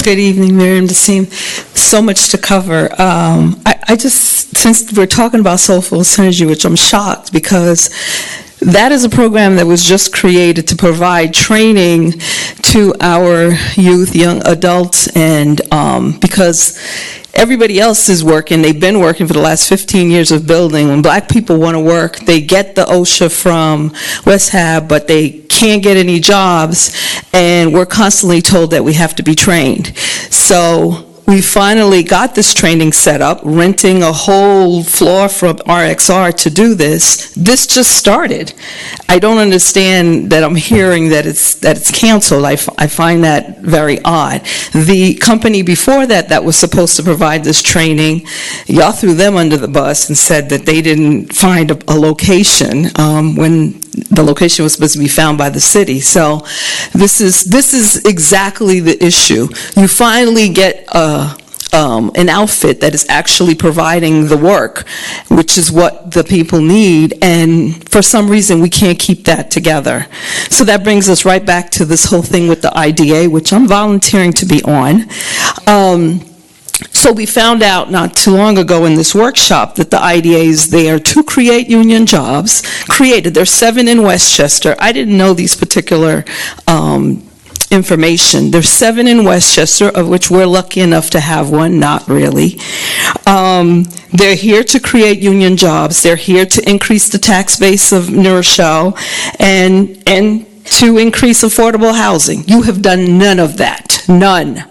Good evening, Miriam, Decime. So much to cover. I just, since we're talking about soulful synergy, which I'm shocked because that is a program that was just created to provide training to our youth, young adults, and because everybody else is working. They've been working for the last 15 years of building. When black people want to work, they get the OSHA from West Hab, but they can't get any jobs, and we're constantly told that we have to be trained. So we finally got this training set up, renting a whole floor from RXR to do this. This just started. I don't understand that I'm hearing that it's canceled. I find that very odd. The company before that was supposed to provide this training, y'all threw them under the bus and said that they didn't find a location when the location was supposed to be found by the city. So this is exactly the issue. You finally get an outfit that is actually providing the work, which is what the people need, and for some reason we can't keep that together. So that brings us right back to this whole thing with the IDA, which I'm volunteering to be on. So we found out not too long ago in this workshop that the IDA is there to create union jobs. There's 7 in Westchester. I didn't know these particular information. There's 7 in Westchester, of which we're lucky enough to have one, not really. They're here to create union jobs. They're here to increase the tax base of New Rochelle and to increase affordable housing. You have done none of that, none.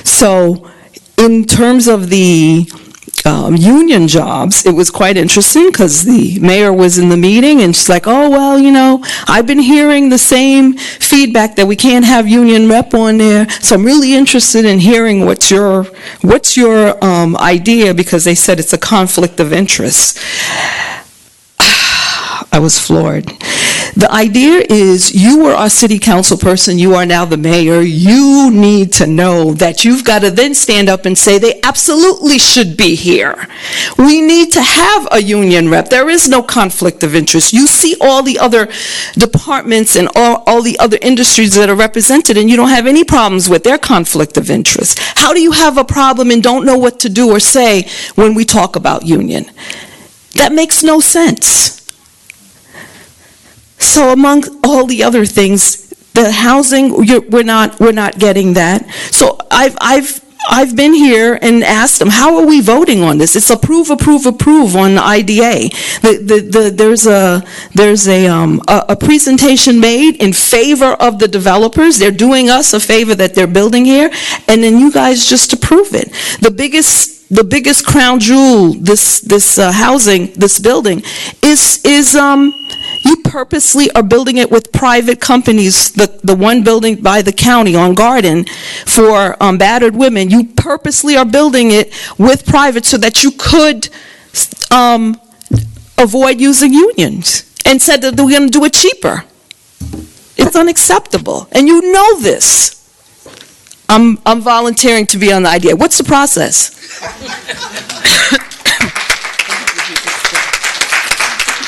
So in terms of the union jobs, it was quite interesting because the mayor was in the meeting and she's like, oh, well, you know, I've been hearing the same feedback that we can't have union rep on there. So I'm really interested in hearing what's your idea, because they said it's a conflict of interest. I was floored. The idea is you were our city council person, you are now the mayor. You need to know that you've got to then stand up and say they absolutely should be here. We need to have a union rep. There is no conflict of interest. You see all the other departments and all the other industries that are represented, and you don't have any problems with their conflict of interest. How do you have a problem and don't know what to do or say when we talk about union? That makes no sense. So among all the other things, the housing, we're not getting that. So I've been here and asked them, how are we voting on this? It's approve on the IDA. There's a presentation made in favor of the developers. They're doing us a favor that they're building here, and then you guys just approve it. The biggest crown jewel, this housing, this building is you purposely are building it with private companies. The one building by the county on Garden for battered women, you purposely are building it with private so that you could avoid using unions, and said that we're going to do it cheaper. It's unacceptable, and you know this. I'm volunteering to be on the IDA. What's the process?